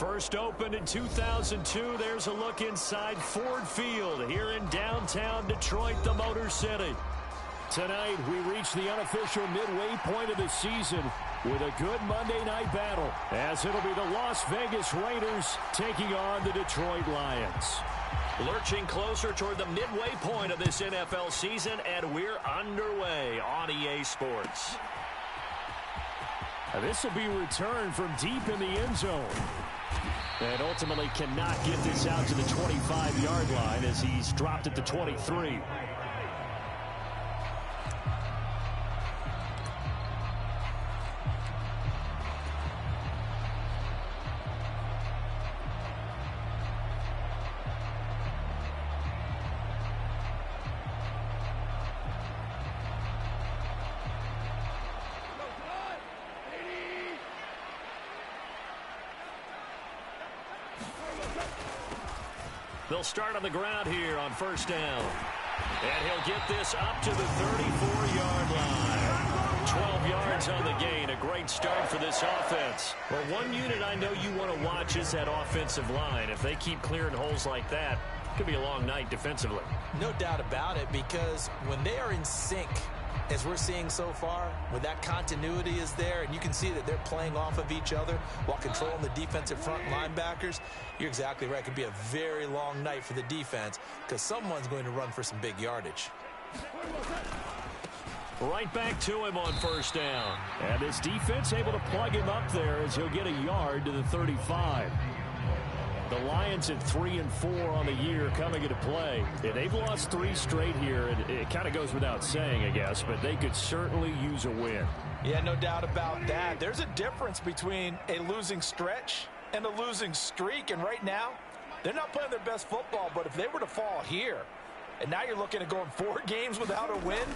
First opened in 2002. There's a look inside Ford Field here in downtown Detroit, the Motor City. Tonight, we reach the unofficial midway point of the season with a good Monday night battle, as it'll be the Las Vegas Raiders taking on the Detroit Lions. Lurching closer toward the midway point of this NFL season, and we're underway on EA Sports. This will be returned from deep in the end zone. And ultimately cannot get this out to the 25-yard line as he's dropped at the 23. They'll start on the ground here on first down. And he'll get this up to the 34-yard line. 12 yards on the gain. A great start for this offense. Well, one unit I know you want to watch is that offensive line. If they keep clearing holes like that, it could be a long night defensively. No doubt about it, because when they are in sync, as we're seeing so far, when that continuity is there, and you can see that they're playing off of each other while controlling the defensive front linebackers, you're exactly right. It could be a very long night for the defense because someone's going to run for some big yardage. Right back to him on first down. And this defense able to plug him up there as he'll get a yard to the 35. The Lions at 3-4 on the year coming into play. Yeah, they've lost 3 straight here, and it kind of goes without saying, I guess, but they could certainly use a win. Yeah, no doubt about that. There's a difference between a losing stretch and a losing streak, and right now, they're not playing their best football, but if they were to fall here, and now you're looking at going 4 games without a win,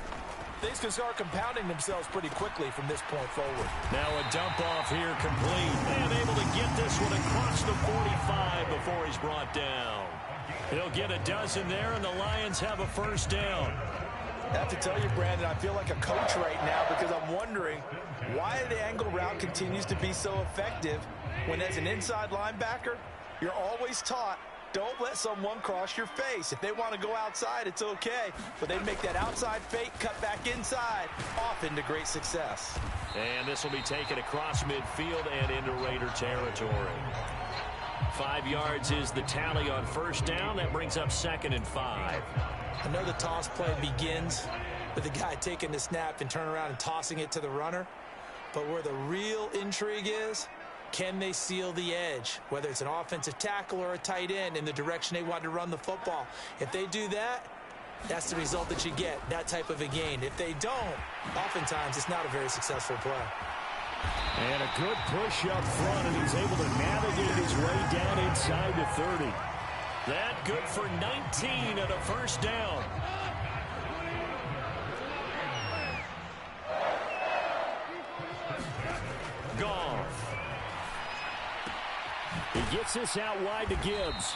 things can start compounding themselves pretty quickly from this point forward. Now a dump off here complete. And able to get this one across the 45 before he's brought down. He'll get a dozen there, and the Lions have a first down. I have to tell you, Brandon, I feel like a coach right now because I'm wondering why the angle route continues to be so effective when as an inside linebacker, you're always taught, don't let someone cross your face. If they want to go outside, it's okay. But they make that outside fake, cut back inside, often to great success. And this will be taken across midfield and into Raider territory. 5 yards is the tally on first down. That brings up 2nd and 5. I know the toss play begins with the guy taking the snap and turning around and tossing it to the runner. But where the real intrigue is, can they seal the edge, whether it's an offensive tackle or a tight end, in the direction they want to run the football? If they do that, that's the result that you get, that type of a gain. If they don't, oftentimes it's not a very successful play. And a good push up front, and he's able to navigate his way down inside the 30. That good for 19 and a first down. Goff. He gets this out wide to Gibbs.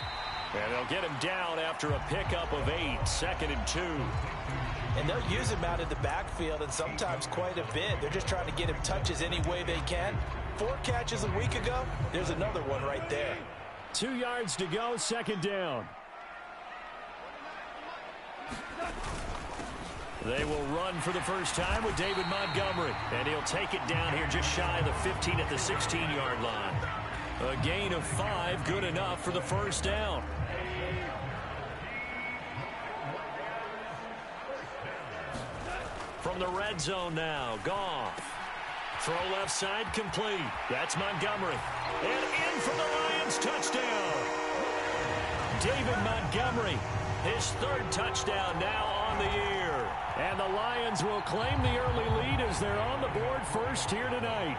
And they'll get him down after a pickup of 8, 2nd and 2. And they'll use him out in the backfield, and sometimes quite a bit. They're just trying to get him touches any way they can. 4 catches a week ago, there's another one right there. 2 yards to go, 2nd down. They will run for the first time with David Montgomery. And he'll take it down here just shy of the 15 at the 16-yard line. A gain of 5, good enough for the first down. From the red zone now, Goff. Throw left side complete. That's Montgomery. And in for the Lions, touchdown. David Montgomery, his 3rd touchdown now on the year. And the Lions will claim the early lead as they're on the board first here tonight.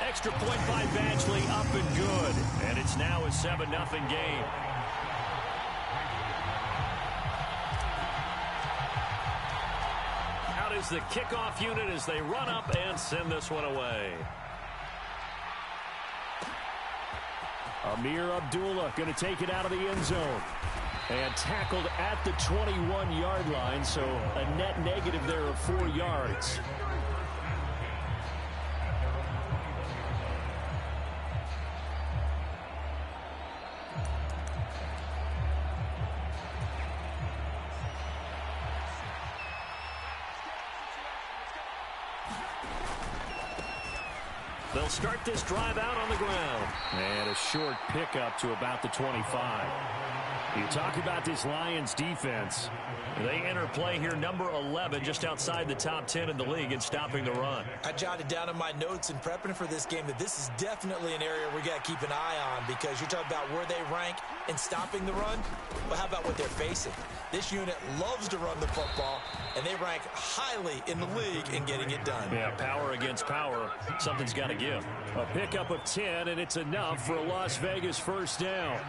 Extra point by Badgley, up and good. And it's now a 7-0 game. Out is the kickoff unit as they run up and send this one away. Amir Abdullah going to take it out of the end zone. And tackled at the 21-yard line, so a net negative there of 4 yards. They'll start this drive out on the ground. And a short pickup to about the 25. You talk about this Lions defense. They enter play here number 11, just outside the top 10 in the league in stopping the run. I jotted down in my notes in prepping for this game that this is definitely an area we got to keep an eye on, because you're talking about where they rank in stopping the run. But how about what they're facing? This unit loves to run the football, and they rank highly in the league in getting it done. Yeah, power against power. Something's got to give. A pickup of 10, and it's enough for a Las Vegas first down.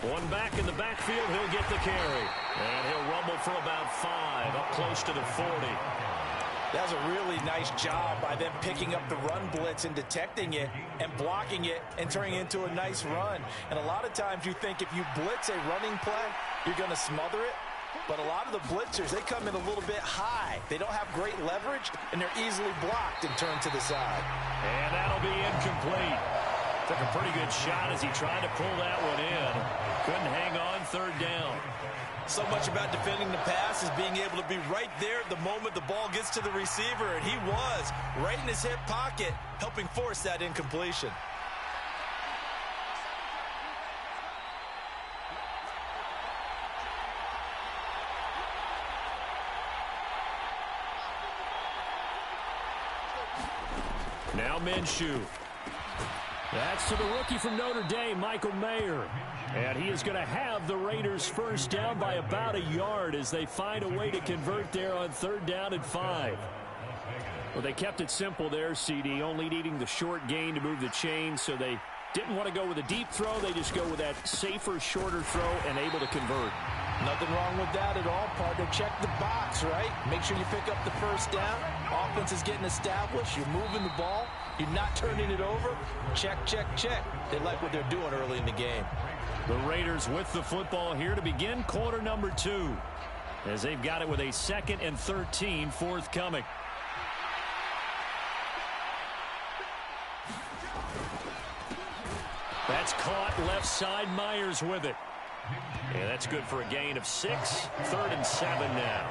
One back in the backfield, he'll get the carry. And he'll rumble for about 5, up close to the 40. That was a really nice job by them picking up the run blitz and detecting it and blocking it and turning it into a nice run. And a lot of times you think if you blitz a running play, you're going to smother it. But a lot of the blitzers, they come in a little bit high. They don't have great leverage, and they're easily blocked and turned to the side. And that'll be incomplete. Took a pretty good shot as he tried to pull that one in. Couldn't hang on, third down. So much about defending the pass is being able to be right there at the moment the ball gets to the receiver, and he was right in his hip pocket, helping force that incompletion. Now Minshew. That's to the rookie from Notre Dame, Michael Mayer. And he is going to have the Raiders first down by about a yard as they find a way to convert there on 3rd down and 5. Well, they kept it simple there, CD, only needing the short gain to move the chains, so they didn't want to go with a deep throw. They just go with that safer, shorter throw and able to convert. Nothing wrong with that at all, partner. Check the box, right? Make sure you pick up the first down. Offense is getting established. You're moving the ball. You're not turning it over. Check, check, check. They like what they're doing early in the game. The Raiders with the football here to begin quarter number 2, as they've got it with a 2nd and 13 forthcoming. That's caught left side. Myers with it. Yeah, that's good for a gain of 6. 3rd and 7 now.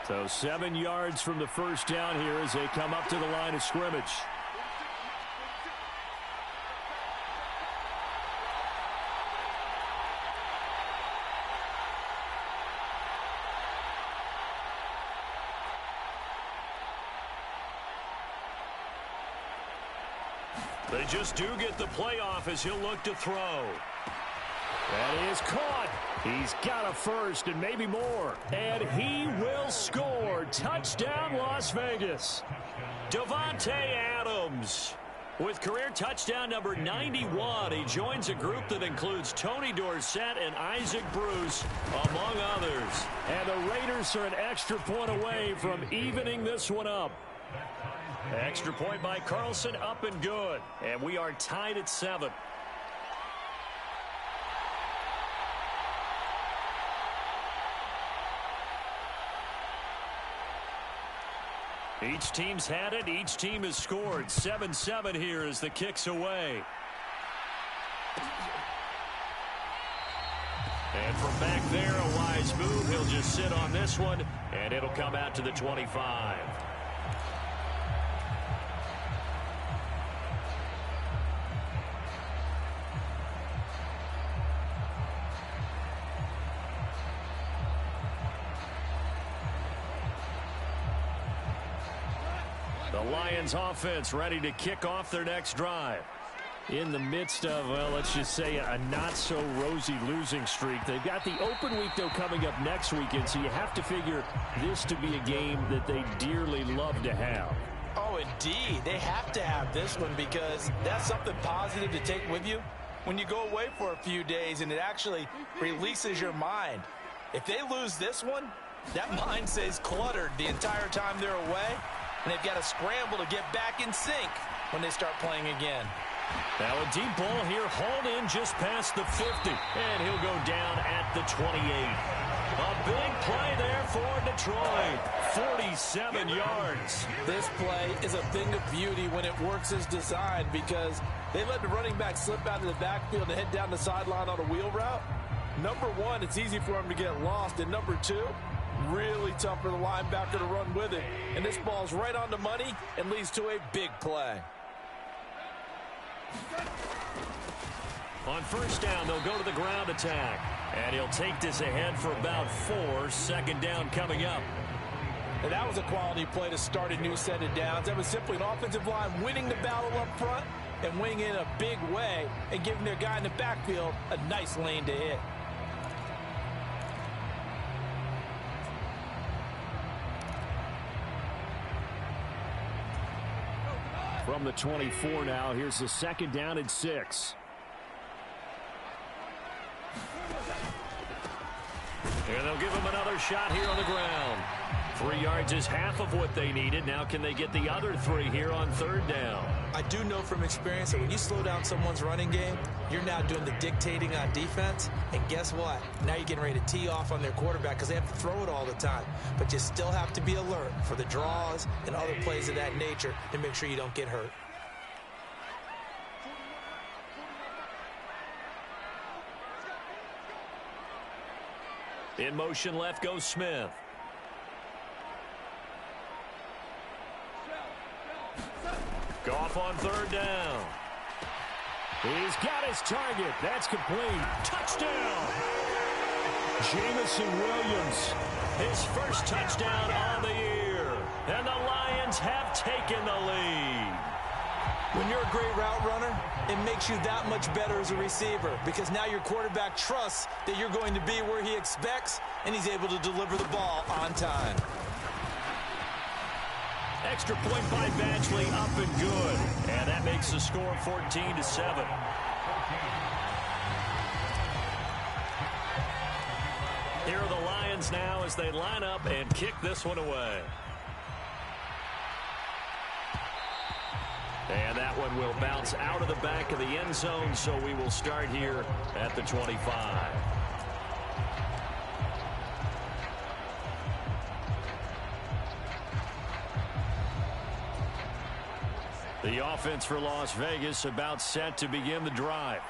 So 7 yards from the first down here as they come up to the line of scrimmage. They just do get the playoff as he'll look to throw. That is caught. He's got a first and maybe more. And he will score. Touchdown, Las Vegas. Davante Adams with career touchdown number 91. He joins a group that includes Tony Dorsett and Isaac Bruce, among others. And the Raiders are an extra point away from evening this one up. Extra point by Carlson, up and good. And we are tied at 7. Each team's had it. Each team has scored. 7-7 here as the kick's away. And from back there, a wise move. He'll just sit on this one, and it'll come out to the 25. The Lions offense ready to kick off their next drive. In the midst of, well, let's just say a not-so-rosy losing streak. They've got the open week, though, coming up next weekend, so you have to figure this to be a game that they dearly love to have. Oh, indeed. They have to have this one because that's something positive to take with you when you go away for a few days, and it actually releases your mind. If they lose this one, that mind stays cluttered the entire time they're away, and they've got to scramble to get back in sync when they start playing again. Now a deep ball here, hauled in just past the 50, and he'll go down at the 28. A big play there for Detroit, 47 yards. This play is a thing of beauty when it works as designed because they let the running back slip out of the backfield and head down the sideline on a wheel route. Number one, it's easy for him to get lost, and number two, really tough for the linebacker to run with it. And this ball's right on the money and leads to a big play. On first down, they'll go to the ground attack. And he'll take this ahead for about 4. Second down coming up. And that was a quality play to start a new set of downs. That was simply an offensive line winning the battle up front and winning in a big way and giving their guy in the backfield a nice lane to hit. From the 24 now, here's the second down and 6. And they'll give him another shot here on the ground. 3 yards is half of what they needed. Now can they get the other 3 here on third down? I do know from experience that when you slow down someone's running game, you're now doing the dictating on defense. And guess what? Now you're getting ready to tee off on their quarterback because they have to throw it all the time. But you still have to be alert for the draws and other plays of that nature to make sure you don't get hurt. In motion left goes Smith. Goff on third down. He's got his target. That's complete. Touchdown. Jameson Williams, his first touchdown on the year. And the Lions have taken the lead. When you're a great route runner, it makes you that much better as a receiver because now your quarterback trusts that you're going to be where he expects, and he's able to deliver the ball on time. Extra point by Badgley, up and good. And that makes the score 14-7. Here are the Lions now as they line up and kick this one away. And that one will bounce out of the back of the end zone, so we will start here at the 25. The offense for Las Vegas about set to begin the drive.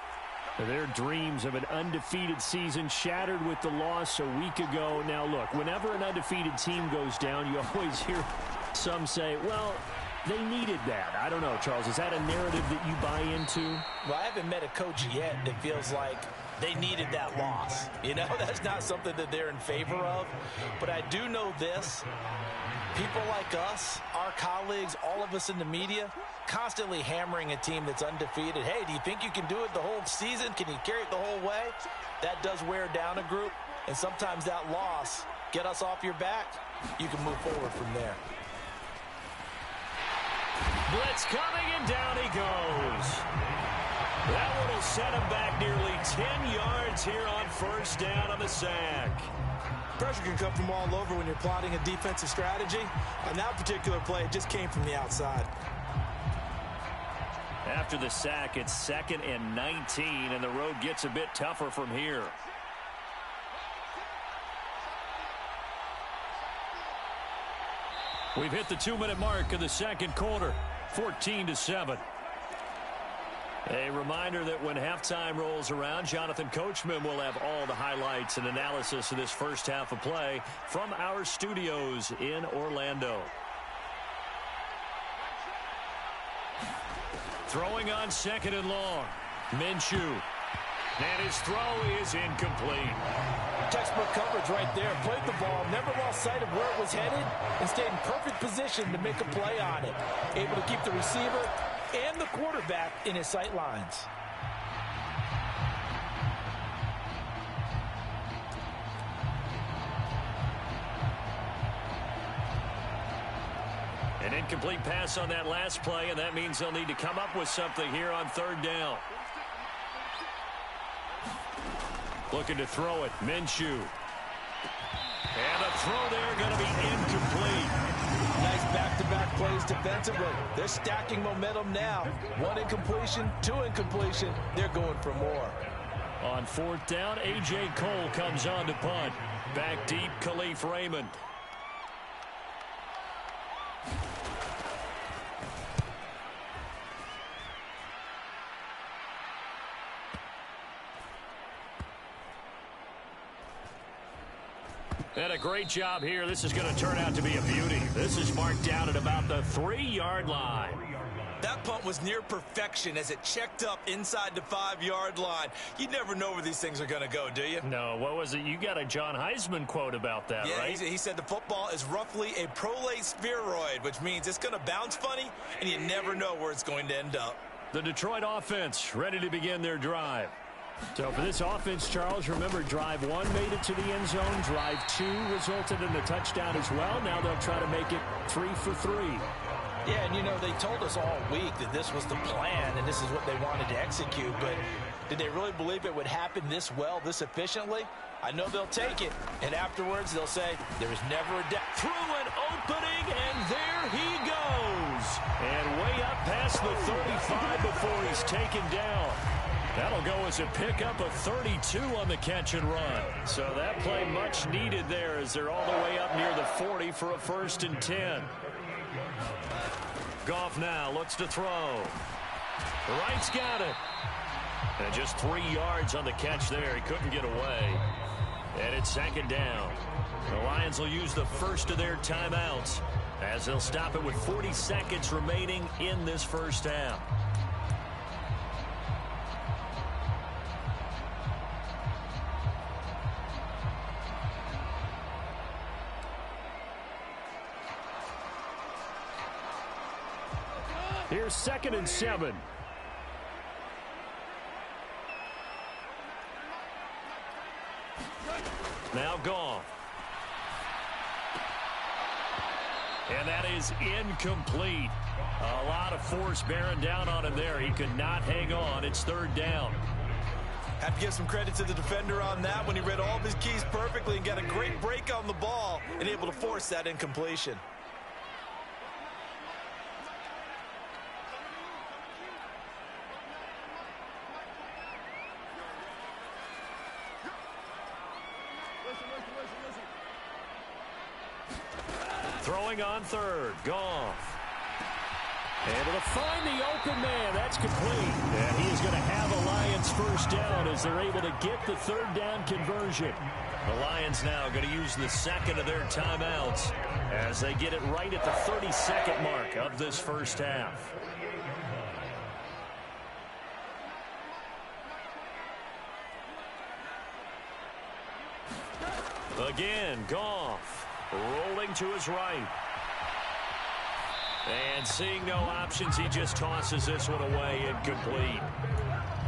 Their dreams of an undefeated season shattered with the loss a week ago. Now, look, whenever an undefeated team goes down, you always hear some say, well, they needed that. I don't know, Charles. Is that a narrative that you buy into? Well, I haven't met a coach yet that feels like they needed that loss. You know, that's not something that they're in favor of. But I do know this. People like us, our colleagues, all of us in the media, constantly hammering a team that's undefeated. Hey, do you think you can do it the whole season? Can you carry it the whole way? That does wear down a group. And sometimes that loss, get us off your back, you can move forward from there. Blitz coming, and down he goes. That one will set him back nearly 10 yards here on first down on the sack. Pressure can come from all over when you're plotting a defensive strategy. On that particular play, it just came from the outside. After the sack, it's 2nd and 19, and the road gets a bit tougher from here. We've hit the 2-minute mark of the second quarter, 14-7. A reminder that when halftime rolls around, Jonathan Coachman will have all the highlights and analysis of this first half of play from our studios in Orlando. Throwing on 2nd and long. Minshew. And his throw is incomplete. Textbook coverage right there. Played the ball, never lost sight of where it was headed, and stayed in perfect position to make a play on it. Able to keep the receiver and the quarterback in his sight lines. An incomplete pass on that last play, and that means they'll need to come up with something here on third down. Looking to throw it, Minshew. And a throw there going to be incomplete. Nice back-to-back plays defensively. They're stacking momentum now. One incompletion, two incompletion. They're going for more. On fourth down, A.J. Cole comes on to punt. Back deep, Khalif Raymond. And a great job here. This is going to turn out to be a beauty. This is marked down at about the 3-yard line. That punt was near perfection as it checked up inside the 5-yard line. You never know where these things are going to go, do you? No, what was it? You got a John Heisman quote about that, right? He said the football is roughly a prolate spheroid, which means it's going to bounce funny, and you never know where it's going to end up. The Detroit offense ready to begin their drive. So for this offense, Charles, remember drive 1 made it to the end zone. Drive 2 resulted in a touchdown as well. Now they'll try to make it 3 for 3. Yeah, and you know, they told us all week that this was the plan and this is what they wanted to execute, but did they really believe it would happen this well, this efficiently? I know they'll take it, and afterwards they'll say there was never a doubt. Through an opening, and there he goes. And way up past the 35 before he's taken down. That'll go as a pickup of 32 on the catch and run. So that play much needed there as they're all the way up near the 40 for a 1st and 10. Goff now looks to throw. Wright's got it. And just 3 yards on the catch there. He couldn't get away. And it's 2nd down. The Lions will use the first of their timeouts as they'll stop it with 40 seconds remaining in this first half. Here's 2nd and 7. Now Goff. And that is incomplete. A lot of force bearing down on him there. He could not hang on. It's 3rd down. Have to give some credit to the defender on that when he read all of his keys perfectly and got a great break on the ball and able to force that incompletion. Throwing on 3rd, Goff. And it'll find the open man. That's complete. And he is going to have a Lions 1st down as they're able to get the 3rd down conversion. The Lions now going to use the 2nd of their timeouts as they get it right at the 32nd mark of this first half. Again, Goff. Rolling to his right. And seeing no options, he just tosses this one away, incomplete.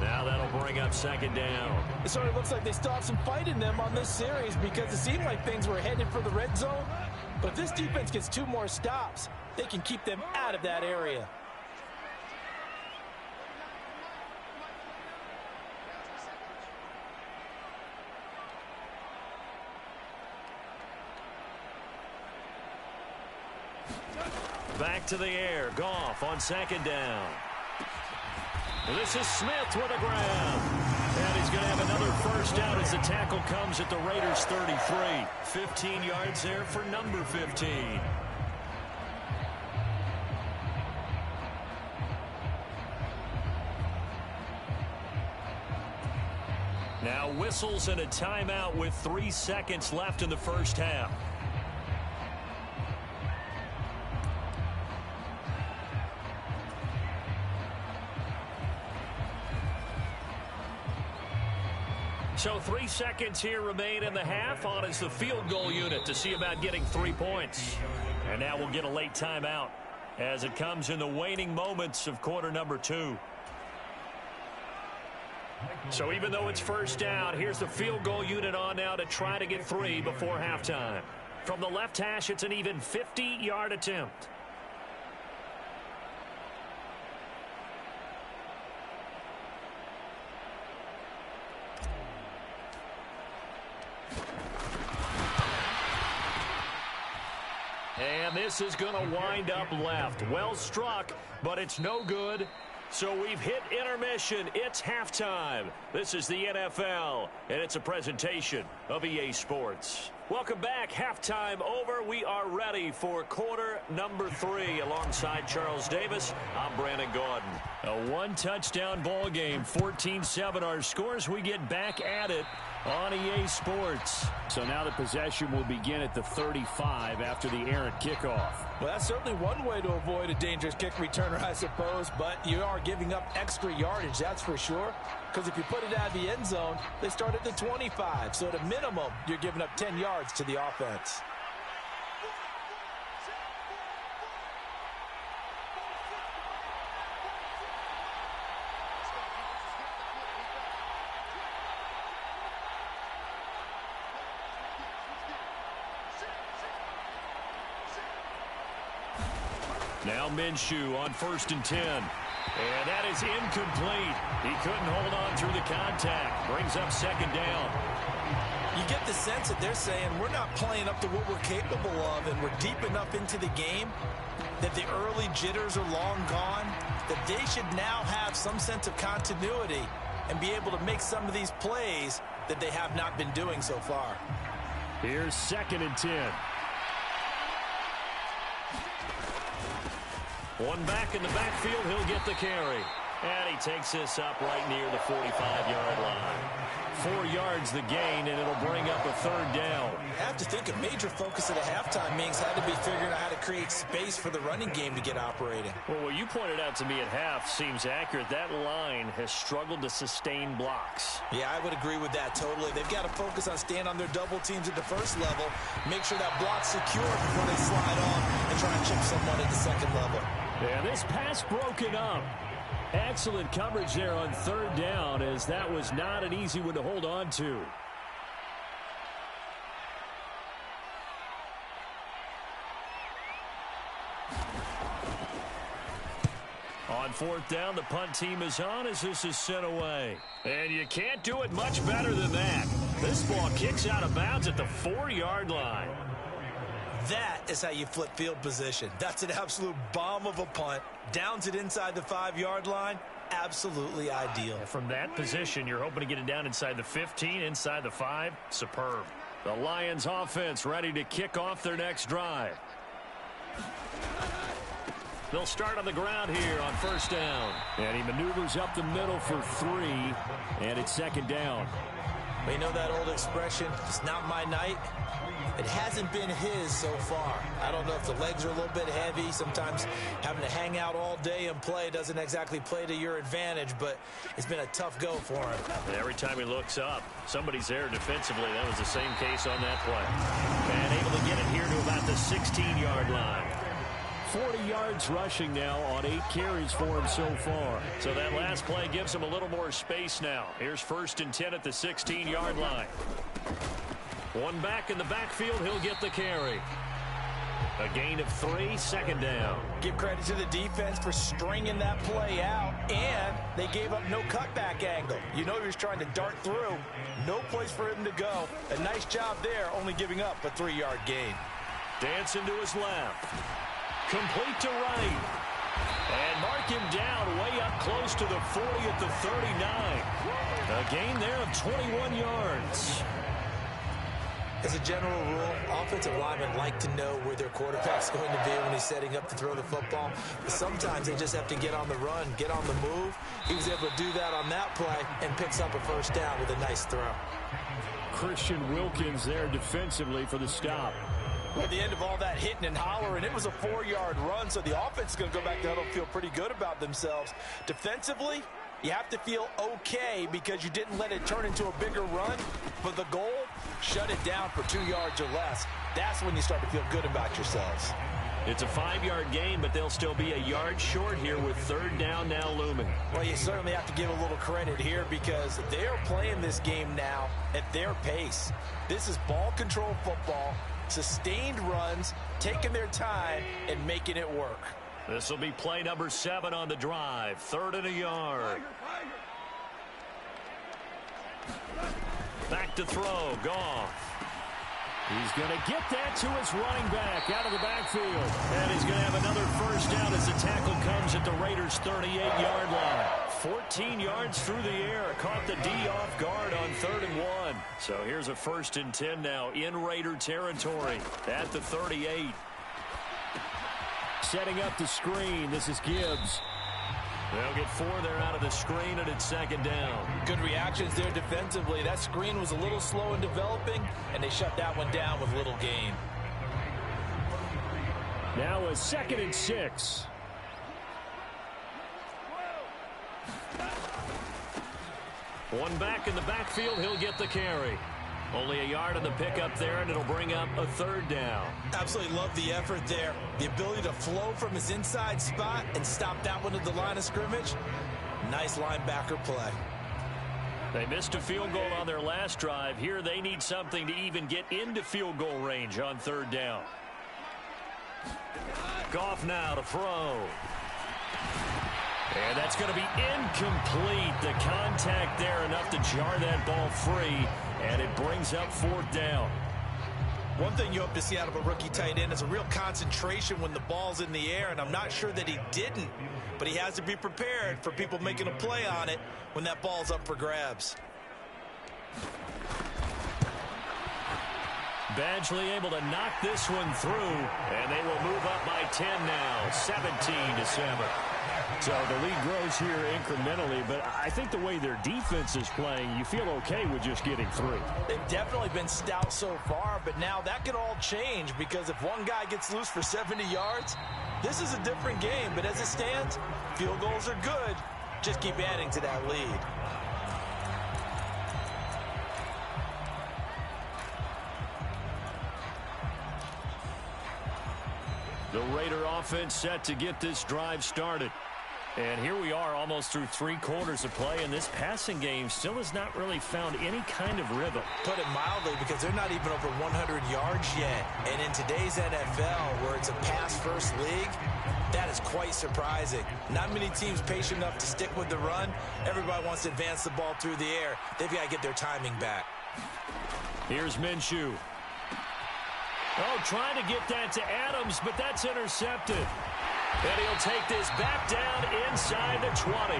Now that'll bring up 2nd down. It sort of looks like they still have some fight in them on this series because it seemed like things were headed for the red zone. But if this defense gets 2 more stops, they can keep them out of that area. Back to the air. Goff on 2nd down. This is Smith with a grab. And he's going to have another 1st down as the tackle comes at the Raiders' 33. 15 yards there for number 15. Now whistles and a timeout with 3 seconds left in the first half. So 3 seconds here remain in the half. On is the field goal unit to see about getting 3 points. And now we'll get a late timeout as it comes in the waning moments of quarter number 2. So even though it's 1st down, here's the field goal unit on now to try to get 3 before halftime. From the left hash, it's an even 50-yard attempt. this is going to wind up left. Well struck, but it's no good. So we've hit intermission. It's halftime. This is the NFL, and it's a presentation of EA Sports. Welcome back. Halftime over. We are ready for quarter number 3. Alongside Charles Davis, I'm Brandon Gaudin. A one-touchdown ball game, 14-7 our scores. We get back at it on EA Sports. So now the possession will begin at the 35 after the errant kickoff. Well, that's certainly one way to avoid a dangerous kick returner, I suppose, but you are giving up extra yardage, that's for sure. Because if you put it out of the end zone, they start at the 25. So at a minimum, you're giving up 10 yards to the offense. Now Minshew on 1st and 10. And that is incomplete. He couldn't hold on through the contact. Brings up 2nd down. You get the sense that they're saying we're not playing up to what we're capable of, and we're deep enough into the game that the early jitters are long gone, that they should now have some sense of continuity and be able to make some of these plays that they have not been doing so far. Here's 2nd and 10. One back in the backfield, he'll get the carry. And he takes this up right near the 45-yard line. 4 yards the gain, and it'll bring up a 3rd down. I have to think a major focus of the halftime meetings had to be figuring out how to create space for the running game to get operating. Well, what you pointed out to me at half seems accurate. That line has struggled to sustain blocks. Yeah, I would agree with that totally. They've got to focus on staying on their double teams at the first level, make sure that block's secure before they slide on and try and chip someone at the second level. Yeah, this pass broken up. Excellent coverage there on 3rd down, as that was not an easy one to hold on to. On 4th down, the punt team is on as this is sent away. And you can't do it much better than that. This ball kicks out of bounds at the 4-yard line. That is how you flip field position. That's an absolute bomb of a punt. Downs it inside the 5-yard line. Absolutely ideal. From that position, you're hoping to get it down inside the 15, inside the 5. Superb. The Lions offense ready to kick off their next drive. They'll start on the ground here on 1st down. And he maneuvers up the middle for 3, and it's 2nd down. Well, you know that old expression, it's not my night? It hasn't been his so far. I don't know if the legs are a little bit heavy. Sometimes having to hang out all day and play doesn't exactly play to your advantage, but it's been a tough go for him. And every time he looks up, somebody's there defensively. That was the same case on that play. And able to get it here to about the 16-yard line. 40 yards rushing now on 8 carries for him so far. So that last play gives him a little more space now. Here's 1st and 10 at the 16-yard line. One back in the backfield, he'll get the carry. A gain of 3, 2nd down. Give credit to the defense for stringing that play out, and they gave up no cutback angle. You know he was trying to dart through. No place for him to go. A nice job there, only giving up a 3-yard gain. Dancing to his left. Complete to right. And mark him down way up close to the 40 at the 39. A gain there of 21 yards. As a general rule, offensive linemen like to know where their quarterback's going to be when he's setting up to throw the football. But sometimes they just have to get on the run, get on the move. He was able to do that on that play and picks up a 1st down with a nice throw. Christian Wilkins there defensively for the stop. At the end of all that hitting and hollering, it was a 4-yard run, so the offense is going to go back to huddle and feel pretty good about themselves. Defensively, you have to feel okay because you didn't let it turn into a bigger run. But the goal, shut it down for 2 yards or less. That's when you start to feel good about yourselves. It's a 5-yard gain, but they'll still be a yard short here with 3rd down now looming. Well, you certainly have to give a little credit here because they're playing this game now at their pace. This is ball control football, sustained runs, taking their time, and making it work. This will be play number 7 on the drive. 3rd and a yard. Back to throw. Goff. He's going to get that to his running back out of the backfield. And he's going to have another first down as the tackle comes at the Raiders' 38-yard line. 14 yards through the air. Caught the D off guard on 3rd and 1. So here's a 1st and 10 now in Raider territory at the 38. Setting up the screen. This is Gibbs. They'll get 4 there out of the screen, and it's 2nd down. Good reactions there defensively. That screen was a little slow in developing, and they shut that one down with little gain. Now a 2nd and 6. One back in the backfield. He'll get the carry. Only a yard on the pickup there, and it'll bring up a 3rd down. Absolutely love the effort there. The ability to flow from his inside spot and stop that one at the line of scrimmage. Nice linebacker play. They missed a field goal on their last drive. Here they need something to even get into field goal range on 3rd down. Goff now to throw. And that's going to be incomplete. The contact there enough to jar that ball free. And it brings up 4th down. One thing you hope to see out of a rookie tight end is a real concentration when the ball's in the air, and I'm not sure that he didn't, but he has to be prepared for people making a play on it when that ball's up for grabs. Badgley able to knock this one through, and they will move up by 10 now, 17-7. So the lead grows here incrementally, but I think the way their defense is playing, you feel okay with just getting 3. They've definitely been stout so far, but now that could all change because if one guy gets loose for 70 yards, this is a different game. But as it stands, field goals are good. Just keep adding to that lead. The Raider offense set to get this drive started. And here we are almost through 3 quarters of play, and this passing game still has not really found any kind of rhythm. Put it mildly, because they're not even over 100 yards yet. And in today's NFL, where it's a pass-first league, that is quite surprising. Not many teams patient enough to stick with the run. Everybody wants to advance the ball through the air. They've got to get their timing back. Here's Minshew. Oh, trying to get that to Adams, but that's intercepted. And he'll take this back down inside the 20.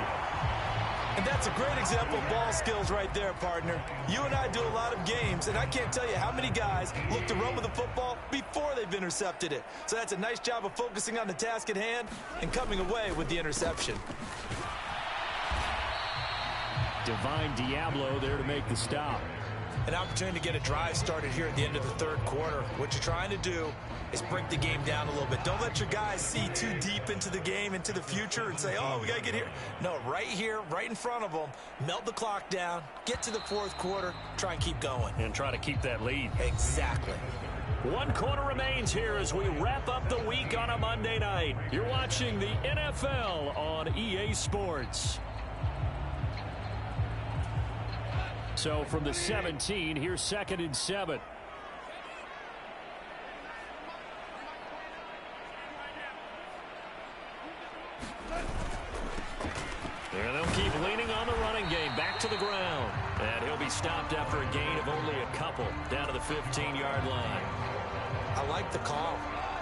And that's a great example of ball skills right there, partner. You and I do a lot of games, and I can't tell you how many guys look to run with the football before they've intercepted it. So that's a nice job of focusing on the task at hand and coming away with the interception. Divine Diablo there to make the stop. An opportunity to get a drive started here at the end of the 3rd quarter. What you're trying to do is break the game down a little bit. Don't let your guys see too deep into the game, into the future, and say, oh, we got to get here. No, right here, right in front of them, melt the clock down, get to the 4th quarter, try and keep going. And try to keep that lead. Exactly. 1 quarter remains here as we wrap up the week on a Monday night. You're watching the NFL on EA Sports. So from the 17, here's 2nd and 7. And they'll keep leaning on the running game. Back to the ground. And he'll be stopped after a gain of only a couple. Down to the 15-yard line. I like the call.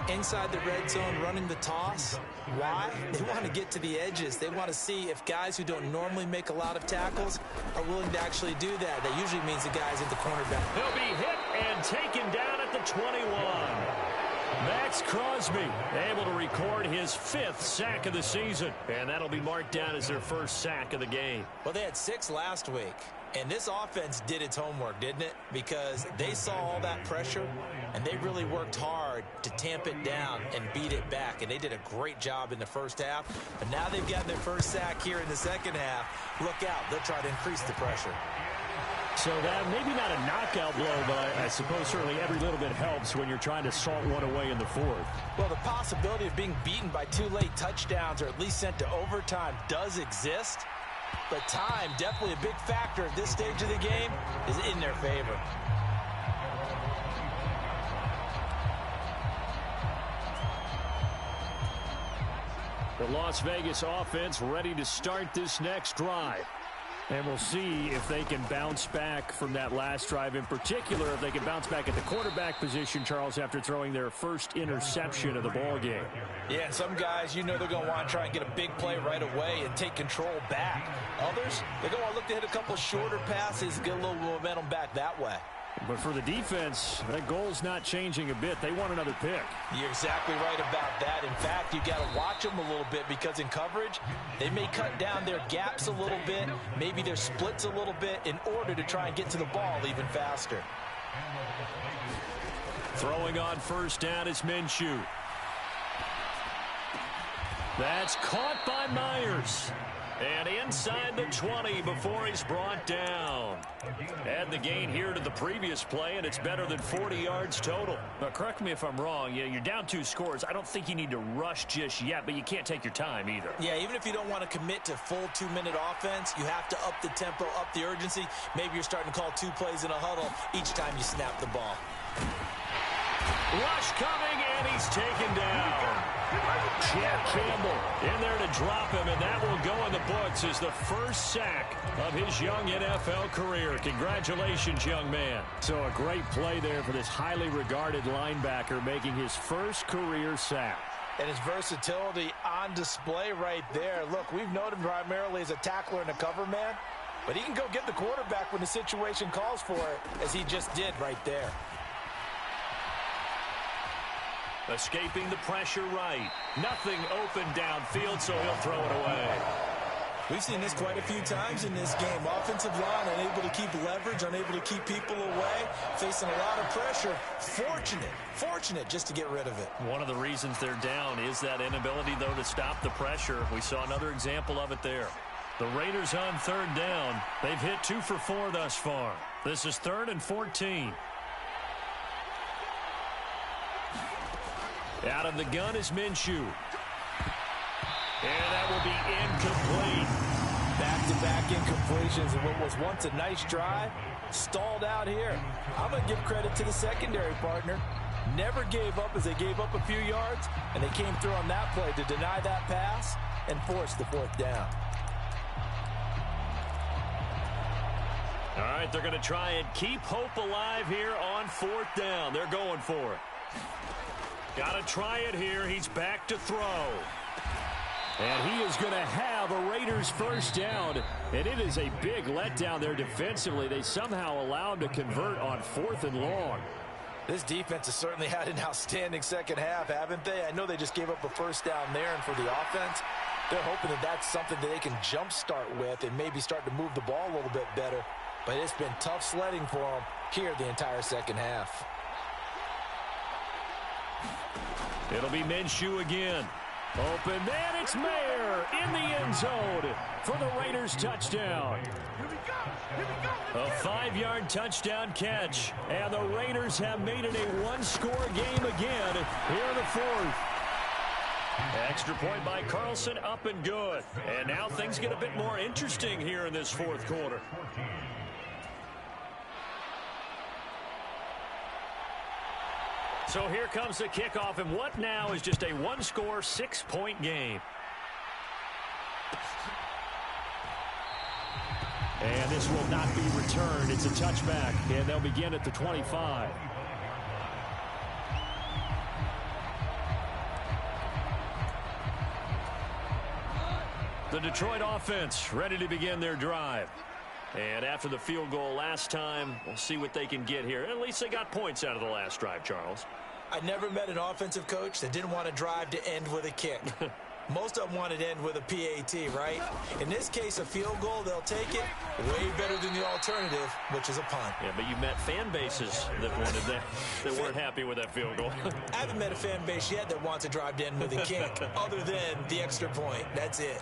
Inside the red zone, running the toss. Why? They want to get to the edges. They want to see if guys who don't normally make a lot of tackles are willing to actually do that. That usually means the guys at the cornerback. He'll be hit and taken down at the 21. Max Crosby able to record his 5th sack of the season. And that'll be marked down as their 1st sack of the game. Well, they had 6 last week. And this offense did its homework, didn't it? Because they saw all that pressure, and they really worked hard to tamp it down and beat it back. And they did a great job in the 1st half. But now they've gotten their 1st sack here in the 2nd half. Look out. They'll try to increase the pressure. So that maybe not a knockout blow, but I suppose certainly every little bit helps when you're trying to salt one away in the 4th. Well, the possibility of being beaten by 2 late touchdowns or at least sent to overtime does exist. But time, definitely a big factor at this stage of the game, is in their favor. The Las Vegas offense ready to start this next drive. And we'll see if they can bounce back from that last drive, in particular, if they can bounce back at the quarterback position, Charles, after throwing their first interception of the ball game. Yeah, and some guys, they're going to want to try and get a big play right away and take control back. Others, they're going to look to hit a couple shorter passes and get a little momentum back that way. But for the defense, that goal's not changing a bit. They want another pick. You're exactly right about that. In fact, you got to watch them a little bit because in coverage, they may cut down their gaps a little bit, maybe their splits a little bit in order to try and get to the ball even faster. Throwing on first down is Minshew. That's caught by Myers. And inside the 20 before he's brought down. Add the gain here to the previous play, and it's better than 40 yards total. Now, correct me if I'm wrong. You're down 2 scores. I don't think you need to rush just yet, but you can't take your time either. Yeah, even if you don't want to commit to full 2-minute offense, you have to up the tempo, up the urgency. Maybe you're starting to call 2 plays in a huddle each time you snap the ball. Rush coming, and he's taken down. Chad Campbell in there to drop him, and that will go in the books as the first sack of his young NFL career. Congratulations, young man. So a great play there for this highly regarded linebacker making his first career sack. And his versatility on display right there. Look, we've known him primarily as a tackler and a cover man, but he can go get the quarterback when the situation calls for it, as he just did right there. Escaping the pressure right. Nothing open downfield, so he'll throw it away. We've seen this quite a few times in this game. Offensive line unable to keep leverage, unable to keep people away, facing a lot of pressure. Fortunate just to get rid of it. One of the reasons they're down is that inability, though, to stop the pressure. We saw another example of it there. The Raiders on third down. They've hit 2 for 4 thus far. This is 3rd and 14. Out of the gun is Minshew. And that will be incomplete. Back-to-back incompletions and what was once a nice drive stalled out here. I'm going to give credit to the secondary partner. Never gave up as they gave up a few yards, and they came through on that play to deny that pass and force the 4th down. All right, they're going to try and keep hope alive here on 4th down. They're going for it. Got to try it here. He's back to throw. And he is going to have a Raiders first down. And it is a big letdown there defensively. They somehow allowed to convert on 4th and long. This defense has certainly had an outstanding second half, haven't they? I know they just gave up a first down there, and for the offense, they're hoping that that's something that they can jumpstart with and maybe start to move the ball a little bit better. But it's been tough sledding for them here the entire second half. It'll be Minshew again. Open, then it's Mayer in the end zone for the Raiders touchdown. A 5-yard touchdown catch, and the Raiders have made it a 1-score game again here in the 4th. Extra point by Carlson, up and good. And now things get a bit more interesting here in this 4th quarter. So here comes the kickoff, and what now is just a 1-score, 6-point game. And this will not be returned. It's a touchback, and they'll begin at the 25. The Detroit offense ready to begin their drive. And after the field goal last time, we'll see what they can get here. At least they got points out of the last drive, Charles. I never met an offensive coach that didn't want to drive to end with a kick. Most of them wanted to end with a PAT, right? In this case, a field goal, they'll take it. Way better than the alternative, which is a punt. Yeah, but you met fan bases that wanted that weren't happy with that field goal. I haven't met a fan base yet that wants to drive to end with a kick, other than the extra point. That's it.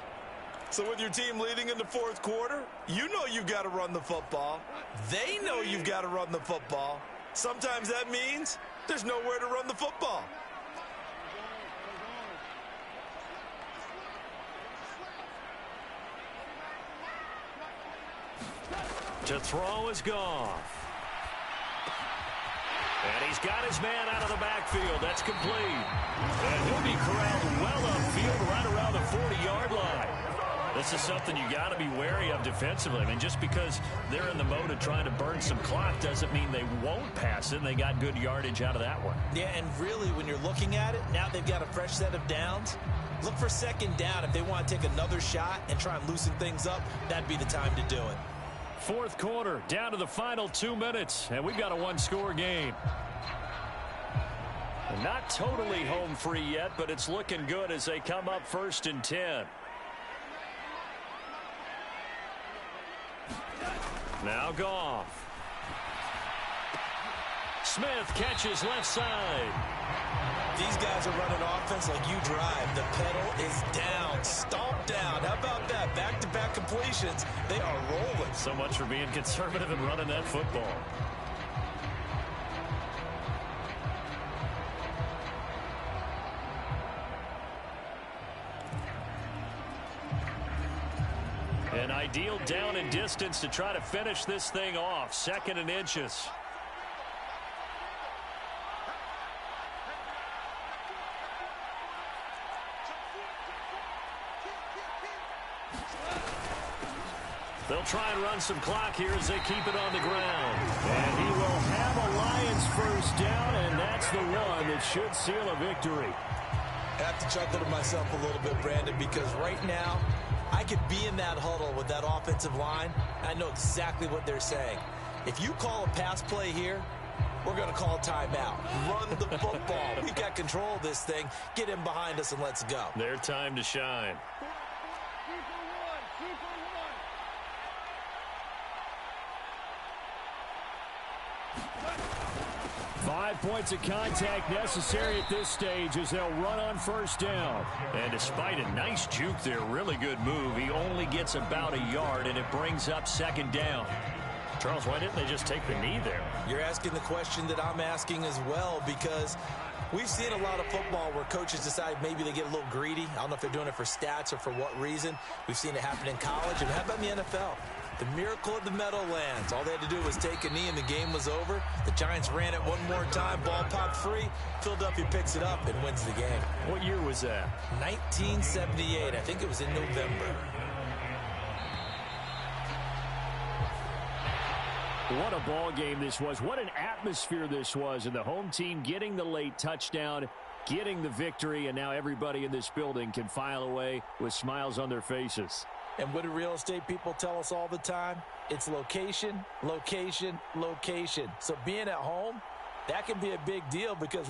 So with your team leading in the 4th quarter, you know you've got to run the football. They know you've got to run the football. Sometimes that means there's nowhere to run the football. To throw is Goff. And he's got his man out of the backfield. That's complete. And he'll be corralled well upfield right around the 40-yard line. This is something you got to be wary of defensively. I mean, just because they're in the mode of trying to burn some clock doesn't mean they won't pass it. And they got good yardage out of that one. Yeah, and really, when you're looking at it, now they've got a fresh set of downs. Look for second down if they want to take another shot and try and loosen things up. That'd be the time to do it. Fourth quarter, down to the final 2 minutes, and we've got a one-score game. And not totally home free yet, but it's looking good as they come up 1st and 10. Now Goff. Smith catches left side. These guys are running offense like you drive. The pedal is down, stomped down. How about that? Back-to-back completions. They are rolling. So much for being conservative and running that football. An ideal down and distance to try to finish this thing off. 2nd and inches. They'll try and run some clock here as they keep it on the ground. And he will have a Lions first down, and that's the one that should seal a victory. I have to chuckle to myself a little bit, Brandon, because right now I could be in that huddle with that offensive line. I know exactly what they're saying. If you call a pass play here, we're going to call a timeout. Run the football. We got control of this thing. Get him behind us and let's go. Their time to shine. Five points of contact necessary at this stage as they'll run on first down. And despite a nice juke there, really good move, he only gets about a yard, and it brings up 2nd down. Charles, why didn't they just take the knee there? You're asking the question that I'm asking as well, because we've seen a lot of football where coaches decide maybe they get a little greedy. I don't know if they're doing it for stats or for what reason. We've seen it happen in college, and how about in the NFL? The miracle of the Meadowlands. All they had to do was take a knee and the game was over. The Giants ran it one more time. Ball popped free. Philadelphia picks it up and wins the game. What year was that? 1978. I think it was in November. What a ball game this was. What an atmosphere this was. And the home team getting the late touchdown, getting the victory, and now everybody in this building can file away with smiles on their faces. And what do real estate people tell us all the time? It's location, location, location. So being at home, that can be a big deal because